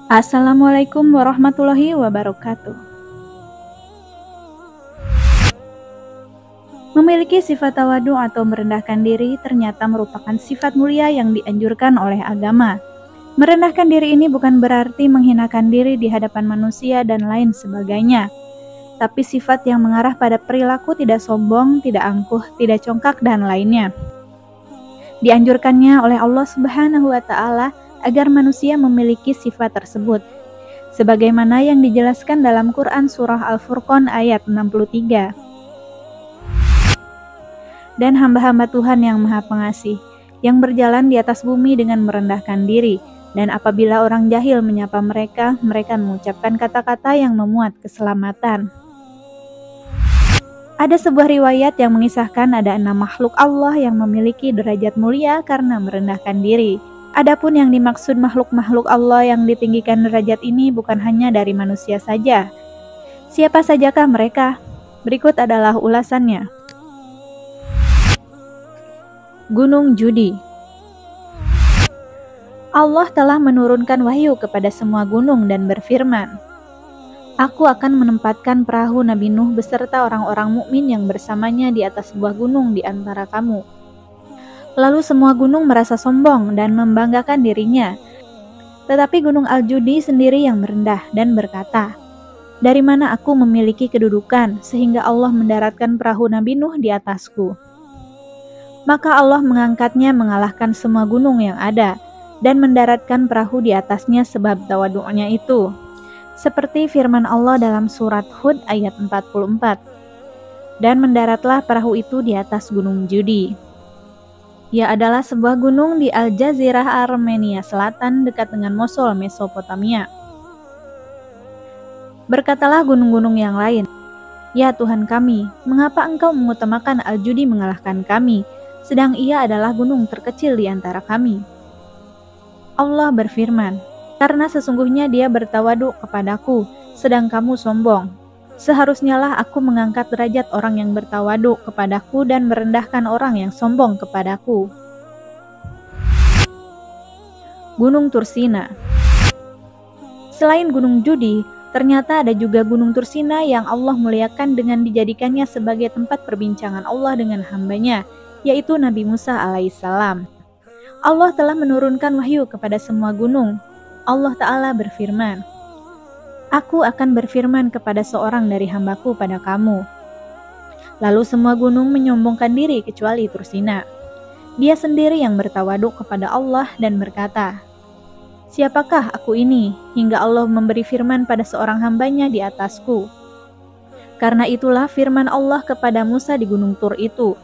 Assalamualaikum warahmatullahi wabarakatuh. Memiliki sifat tawadu atau merendahkan diri ternyata merupakan sifat mulia yang dianjurkan oleh agama. Merendahkan diri ini bukan berarti menghinakan diri di hadapan manusia dan lain sebagainya, tapi sifat yang mengarah pada perilaku tidak sombong, tidak angkuh, tidak congkak, dan lainnya. Dianjurkannya oleh Allah Subhanahu wa Ta'ala agar manusia memiliki sifat tersebut, sebagaimana yang dijelaskan dalam Quran Surah Al-Furqan ayat 63. Dan hamba-hamba Tuhan yang Maha Pengasih, yang berjalan di atas bumi dengan merendahkan diri, dan apabila orang jahil menyapa mereka, mereka mengucapkan kata-kata yang memuat keselamatan. Ada sebuah riwayat yang mengisahkan ada 6 makhluk Allah yang memiliki derajat mulia karena merendahkan diri. Adapun yang dimaksud makhluk-makhluk Allah yang ditinggikan derajat ini bukan hanya dari manusia saja. Siapa sajakah mereka? Berikut adalah ulasannya. Gunung Judi. Allah telah menurunkan wahyu kepada semua gunung dan berfirman, Aku akan menempatkan perahu Nabi Nuh beserta orang-orang mukmin yang bersamanya di atas sebuah gunung di antara kamu. Lalu semua gunung merasa sombong dan membanggakan dirinya. Tetapi gunung Al-Judi sendiri yang merendah dan berkata, Dari mana aku memiliki kedudukan sehingga Allah mendaratkan perahu Nabi Nuh di atasku? Maka Allah mengangkatnya mengalahkan semua gunung yang ada dan mendaratkan perahu di atasnya sebab tawadu'nya itu. Seperti firman Allah dalam surat Hud ayat 44. Dan mendaratlah perahu itu di atas gunung Judi. Ia adalah sebuah gunung di Al-Jazirah Armenia Selatan dekat dengan Mosul, Mesopotamia. Berkatalah gunung-gunung yang lain, Ya Tuhan kami, mengapa engkau mengutamakan Al-Judi mengalahkan kami, sedang ia adalah gunung terkecil di antara kami? Allah berfirman, Karena sesungguhnya dia bertawadu kepadaku, sedang kamu sombong. Seharusnya lah aku mengangkat derajat orang yang bertawadu kepadaku dan merendahkan orang yang sombong kepadaku. Gunung Tursina. Selain Gunung Judi, ternyata ada juga Gunung Tursina yang Allah muliakan dengan dijadikannya sebagai tempat perbincangan Allah dengan hambanya, yaitu Nabi Musa alaihissalam. Allah telah menurunkan wahyu kepada semua gunung. Allah Ta'ala berfirman, Aku akan berfirman kepada seorang dari hambaku pada kamu. Lalu semua gunung menyombongkan diri kecuali Tursina. Dia sendiri yang bertawaduk kepada Allah dan berkata, Siapakah aku ini hingga Allah memberi firman pada seorang hambanya di atasku? Karena itulah firman Allah kepada Musa di Gunung Tur itu.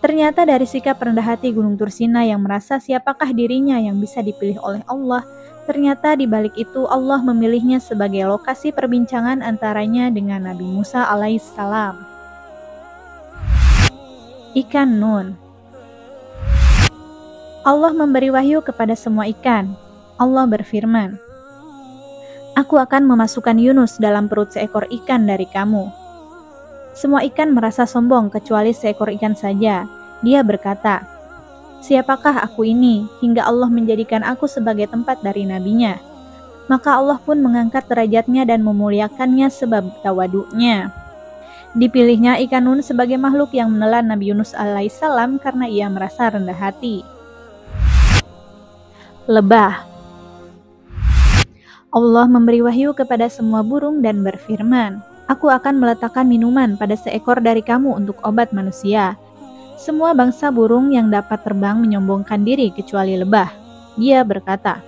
Ternyata dari sikap rendah hati Gunung Tursina yang merasa siapakah dirinya yang bisa dipilih oleh Allah, ternyata di balik itu Allah memilihnya sebagai lokasi perbincangan antaranya dengan Nabi Musa alaihissalam. Ikan Nun. Allah memberi wahyu kepada semua ikan. Allah berfirman, Aku akan memasukkan Yunus dalam perut seekor ikan dari kamu. Semua ikan merasa sombong kecuali seekor ikan saja. Dia berkata, Siapakah aku ini hingga Allah menjadikan aku sebagai tempat dari nabinya? Maka Allah pun mengangkat derajatnya dan memuliakannya sebab tawaduknya. Dipilihnya ikan Nun sebagai makhluk yang menelan Nabi Yunus alaihissalam karena ia merasa rendah hati. Lebah. Allah memberi wahyu kepada semua burung dan berfirman, Aku akan meletakkan minuman pada seekor dari kamu untuk obat manusia. Semua bangsa burung yang dapat terbang menyombongkan diri kecuali lebah. Dia berkata,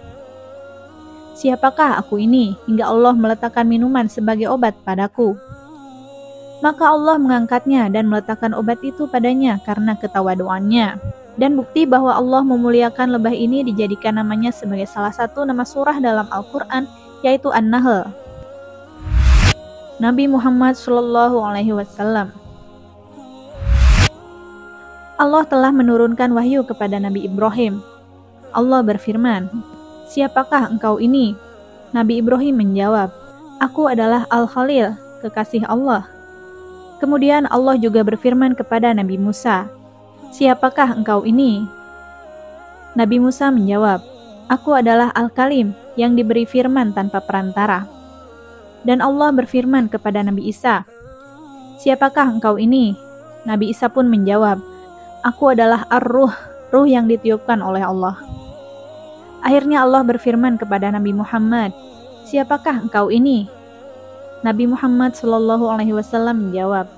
Siapakah aku ini hingga Allah meletakkan minuman sebagai obat padaku? Maka Allah mengangkatnya dan meletakkan obat itu padanya karena ketawaduannya. Dan bukti bahwa Allah memuliakan lebah ini dijadikan namanya sebagai salah satu nama surah dalam Al-Quran, yaitu An-Nahl. Nabi Muhammad SAW. Allah telah menurunkan wahyu kepada Nabi Ibrahim. Allah berfirman, Siapakah engkau ini? Nabi Ibrahim menjawab, Aku adalah Al-Khalil, kekasih Allah. Kemudian Allah juga berfirman kepada Nabi Musa, Siapakah engkau ini? Nabi Musa menjawab, Aku adalah Al-Kalim yang diberi firman tanpa perantara. Dan Allah berfirman kepada Nabi Isa, "Siapakah engkau ini?" Nabi Isa pun menjawab, "Aku adalah Ar-Ruh, ruh yang ditiupkan oleh Allah." Akhirnya Allah berfirman kepada Nabi Muhammad, "Siapakah engkau ini?" Nabi Muhammad SAW menjawab,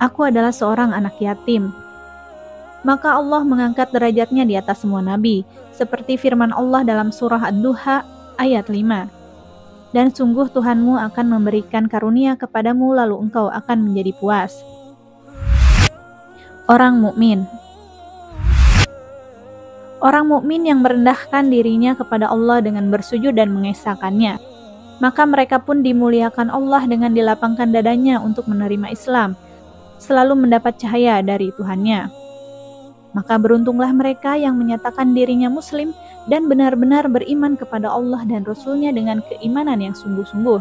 "Aku adalah seorang anak yatim." Maka Allah mengangkat derajatnya di atas semua nabi, seperti firman Allah dalam surah Ad-Duha ayat 5. Dan sungguh Tuhanmu akan memberikan karunia kepadamu lalu engkau akan menjadi puas. Orang mukmin. Orang mukmin yang merendahkan dirinya kepada Allah dengan bersujud dan mengesahkannya, maka mereka pun dimuliakan Allah dengan dilapangkan dadanya untuk menerima Islam, selalu mendapat cahaya dari Tuhannya. Maka beruntunglah mereka yang menyatakan dirinya muslim dan benar-benar beriman kepada Allah dan Rasul-Nya dengan keimanan yang sungguh-sungguh.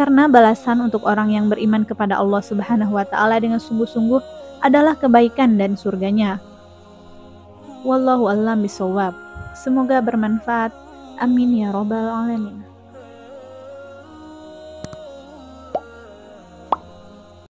Karena balasan untuk orang yang beriman kepada Allah Subhanahu wa Ta'ala dengan sungguh-sungguh adalah kebaikan dan surganya. Wallahu a'lam bishawab. Semoga bermanfaat. Amin ya rabbal alamin.